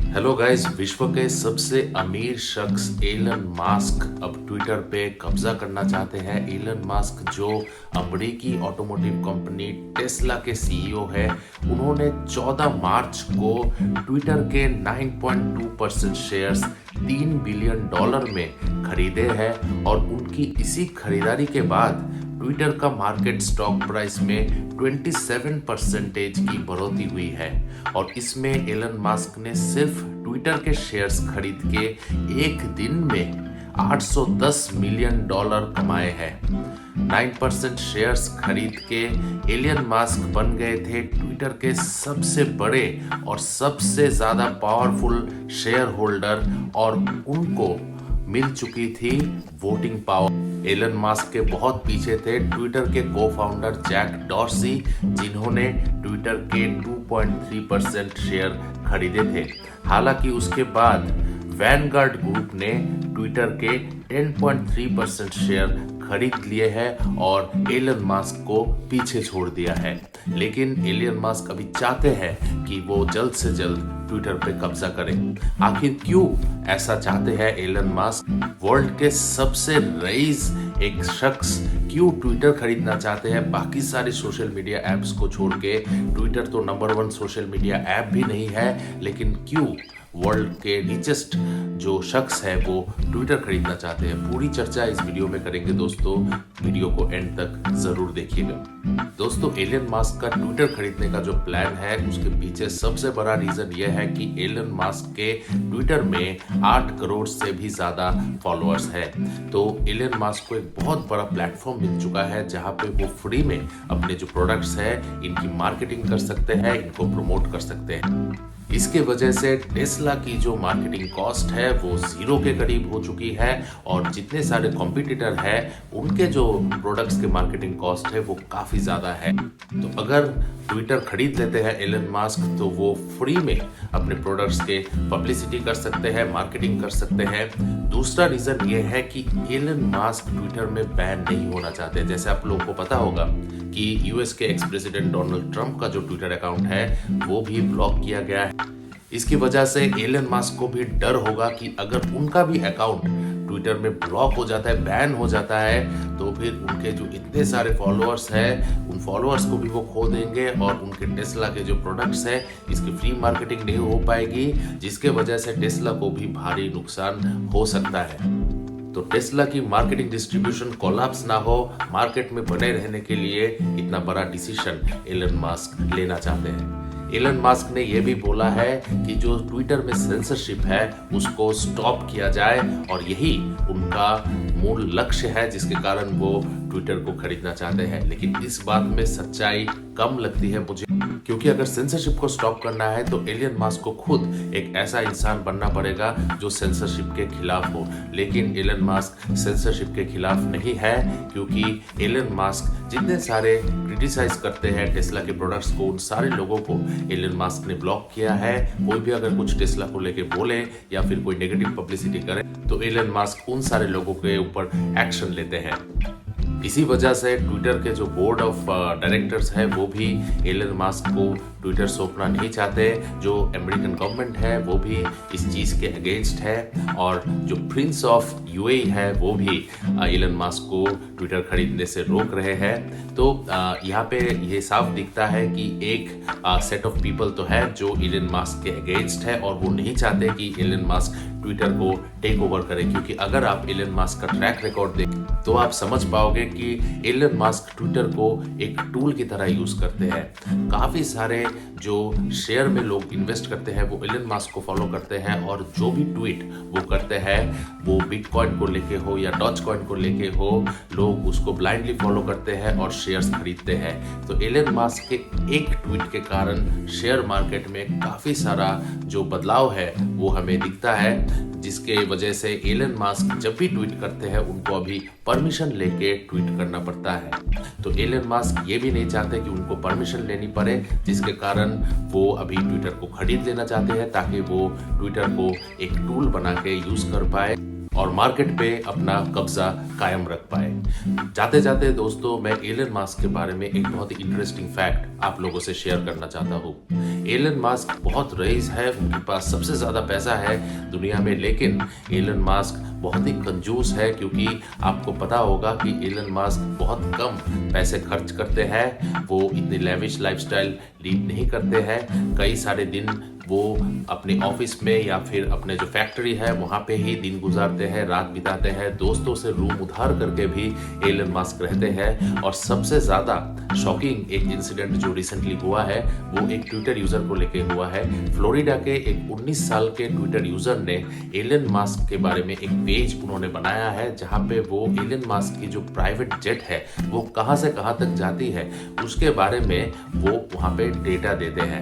Hello guys, विश्व के सबसे अमीर शख्स एलन मास्क अब ट्विटर पे कब्जा करना चाहते हैं। एलन मास्क जो अमेरिकी ऑटोमोटिव कंपनी टेस्ला के सीईओ है, उन्होंने 14 मार्च को ट्विटर के 9.2% शेयर्स $3 बिलियन में खरीदे हैं और उनकी इसी खरीदारी के बाद ट्विटर का मार्केट स्टॉक प्राइस में 27% की बढ़ोतरी हुई है। और इसमें एलन मास्क ने सिर्फ ट्विटर के शेयर्स खरीद के एक दिन में $810 मिलियन कमाए हैं। 9% शेयर्स खरीद के एलन मास्क बन गए थे ट्विटर के सबसे बड़े और सबसे ज्यादा पावरफुल शेयर होल्डर और उनको मिल चुकी थी वोटिंग पावर। एलन मास्क के बहुत पीछे थे ट्विटर के को फाउंडर जैक डॉर्सी, जिन्होंने ट्विटर के 2.3% शेयर खरीदे थे। हालांकि उसके बाद वैनगार्ड ग्रुप ने ट्विटर के 10.3% शेयर खरीद लिए हैं और एलन मास्क को पीछे छोड़ दिया है। लेकिन एलन मास्क अभी चाहते हैं कि वो जल्द से जल्द ट्विटर पे कब्जा करें। आखिर क्यों ऐसा चाहते हैं एलन मास्क? वर्ल्ड के सबसे रईस एक शख्स क्यों ट्विटर खरीदना चाहते हैं? बाकी सारे सोशल मीडिया ऐप्स को छोड़ के ट्विटर तो नंबर 1 सोशल मीडिया ऐप भी नहीं है, लेकिन क्यों वर्ल्ड के रिचेस्ट जो शख्स है वो ट्विटर खरीदना चाहते हैं? पूरी चर्चा इस वीडियो में करेंगे दोस्तों, वीडियो को एंड तक जरूर देखिएगा। दोस्तों, एलन मास्क का ट्विटर खरीदने का जो प्लान है उसके पीछे सबसे बड़ा रीजन यह है कि एलन मास्क के ट्विटर में 8 करोड़ से भी ज्यादा फॉलोअर्स है। तो एलन मास्क को एक बहुत बड़ा प्लेटफॉर्म मिल चुका है जहां पे वो फ्री में अपने जो प्रोडक्ट्स है इनकी मार्केटिंग कर सकते हैं, इनको प्रमोट कर सकते हैं। इसके वजह से टेस्ला की जो मार्केटिंग कॉस्ट है वो 0 के करीब हो चुकी है और जितने सारे कॉम्पिटिटर है उनके जो प्रोडक्ट्स के मार्केटिंग कॉस्ट है वो काफी ज्यादा है। तो अगर ट्विटर खरीद लेते हैं एलन मास्क तो वो फ्री में अपने प्रोडक्ट्स के पब्लिसिटी कर सकते हैं, मार्केटिंग कर सकते हैं। दूसरा रीजन ये है कि एलन मास्क ट्विटर में बैन नहीं होना चाहते। जैसे आप लोगों को पता होगा कि यूएस के एक्स प्रेसिडेंट डोनाल्ड ट्रंप का जो ट्विटर अकाउंट है वो भी ब्लॉक किया गया है। इसकी वजह से एलन मास्क को भी डर होगा कि अगर उनका भी अकाउंट ट्विटर में ब्लॉक हो जाता है, बैन हो जाता है, तो फिर उनके जो इतने सारे फॉलोअर्स हैं उन फॉलोअर्स को भी वो खो देंगे और उनके टेस्ला के जो प्रोडक्ट्स हैं इसकी फ्री मार्केटिंग नहीं हो पाएगी, जिसके वजह से टेस्ला को भी भारी नुकसान हो सकता है। तो टेस्ला की मार्केटिंग डिस्ट्रीब्यूशन कोलैप्स ना हो, मार्केट में बने रहने के लिए इतना बड़ा डिसीजन एलन मास्क लेना चाहते हैं। एलन मास्क ने यह भी बोला है कि जो ट्विटर में सेंसरशिप है उसको स्टॉप किया जाए और यही उनका मूल लक्ष्य है जिसके कारण वो ट्विटर को खरीदना चाहते हैं। लेकिन इस बात में सच्चाई कम लगती है मुझे, क्योंकि अगर सेंसरशिप को स्टॉप करना है तो एलन मास्क को खुद एक ऐसा इंसान बनना पड़ेगा जो सेंसरशिप के खिलाफ हो। लेकिन एलन मास्क सेंसरशिप के खिलाफ नहीं है, क्योंकि एलन मास्क जितने सारे क्रिटिसाइज करते हैं टेस्ला के प्रोडक्ट्स को, उन सारे लोगों को एलन मास्क ने ब्लॉक किया है। कोई भी अगर कुछ टेस्ला को लेके बोले या फिर कोई नेगेटिव पब्लिसिटी करे तो एलन मास्क उन सारे लोगों के ऊपर एक्शन लेते हैं। इसी वजह से ट्विटर के जो बोर्ड ऑफ डायरेक्टर्स है वो भी एलन मास्क को ट्विटर सौंपना नहीं चाहते। जो अमेरिकन गवर्नमेंट है वो भी इस चीज के अगेंस्ट है और जो प्रिंस ऑफ यूएई है वो भी एलन मास्क को ट्विटर खरीदने से रोक रहे हैं। तो यहाँ पे ये साफ दिखता है कि एक सेट ऑफ पीपल तो है जो एलन मास्क के अगेंस्ट है और वो नहीं चाहते कि एलन मास्क ट्विटर को टेक ओवर करे, क्योंकि अगर आप एलन मास्क का ट्रैक रिकॉर्ड देखें तो आप समझ पाओगे कि एलन मास्क ट्विटर को एक टूल की तरह यूज करते हैं। काफी सारे जो शेयर में लोग इन्वेस्ट करते हैं वो एलन मास्क को फॉलो करते हैं और जो भी ट्वीट वो करते हैं वो बिटकॉइन को लेके हो या डॉज कॉइन को लेके हो, लोग उसको ब्लाइंडली फॉलो करते हैं और शेयर्स खरीदते हैं। तो एलन मास्क के एक ट्वीट के कारण शेयर मार्केट में काफी सारा जो बदलाव है वो हमें दिखता है, जिसके वजह से एलन मास्क जब भी ट्वीट करते हैं उनको अभी परमिशन लेके ट्वीट करना पड़ता है। तो एलन मास्क ये भी नहीं चाहते कि उनको परमिशन लेनी पड़े, जिसके कारण वो अभी ट्विटर को खरीद लेना चाहते हैं ताकि वो ट्विटर को एक टूल बना के यूज कर पाए और मार्केट पे अपना कब्जा कायम रख पाए। जाते जाते दोस्तों, मैं एलन मास्क के बारे में एक बहुत ही इंटरेस्टिंग फैक्ट आप लोगों से शेयर करना चाहता हूँ। एलन मास्क बहुत रईस है, उनके पास सबसे ज़्यादा पैसा है दुनिया में, लेकिन एलन मास्क बहुत ही कंजूस है, क्योंकि आपको पता होगा कि एलन मास्क बहुत कम पैसे खर्च करते हैं। वो इतनी लेविश लाइफस्टाइल लीड नहीं करते हैं। कई सारे दिन वो अपने ऑफिस में या फिर अपने जो फैक्ट्री है वहाँ पे ही दिन गुजारते हैं, रात बिताते हैं। दोस्तों से रूम उधार करके भी एलन मास्क रहते हैं। और सबसे ज़्यादा शॉकिंग एक इंसिडेंट जो रिसेंटली हुआ है वो एक ट्विटर यूज़र को लेके हुआ है। फ्लोरिडा के एक 19 साल के ट्विटर यूज़र ने एलन मास्क के बारे में एक पेज उन्होंने बनाया है, जहाँ पे वो एलन मास्क की जो प्राइवेट जेट है वो कहाँ से कहाँ तक जाती है उसके बारे में वो वहाँ पे डेटा देते हैं।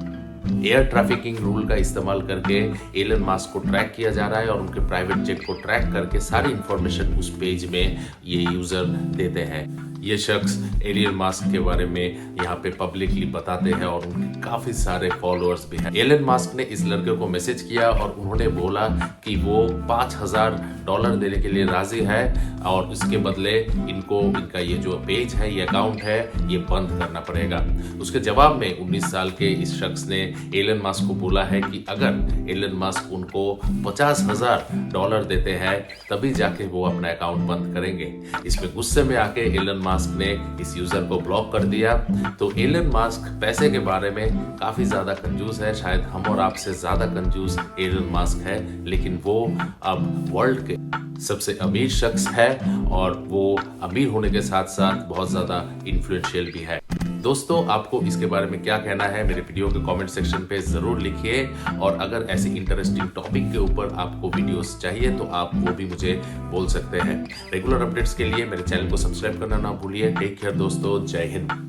एयर ट्रैफिकिंग रूल का इस्तेमाल करके एलन मास्क को ट्रैक किया जा रहा है और उनके प्राइवेट जेट को ट्रैक करके सारी इंफॉर्मेशन उस पेज में ये यूजर देते हैं। ये शख्स एलन मास्क के बारे में यहाँ पे पब्लिकली बताते हैं और उनके काफी सारे फॉलोअर्स भी हैं। एलन मास्क ने इस लड़के को मैसेज किया और उन्होंने बोला कि वो $5000 देने के लिए राजी है और इसके बदले इनको इनका ये जो पेज है, ये अकाउंट है, ये बंद करना पड़ेगा। उसके जवाब में 19 साल के इस शख्स ने एलन मास्क को बोला है कि अगर एलन मास्क उनको $50,000 देते हैं तभी जाके वो अपना अकाउंट बंद करेंगे। इसमें गुस्से में आके एलन मास्क ने इस यूजर को ब्लॉक कर दिया। तो एलन मास्क पैसे के बारे में काफी ज्यादा कंजूस है, शायद हम और आपसे ज्यादा कंजूस एलन मास्क है, लेकिन वो अब वर्ल्ड के सबसे अमीर शख्स है और वो अमीर होने के साथ साथ बहुत ज्यादा इन्फ्लुएंशियल भी है। दोस्तों, आपको इसके बारे में क्या कहना है मेरे वीडियो के कमेंट सेक्शन पे जरूर लिखिए। और अगर ऐसी इंटरेस्टिंग टॉपिक के ऊपर आपको वीडियोस चाहिए तो आप वो भी मुझे बोल सकते हैं। रेगुलर अपडेट्स के लिए मेरे चैनल को सब्सक्राइब करना ना भूलिए। टेक केयर दोस्तों, जय हिंद।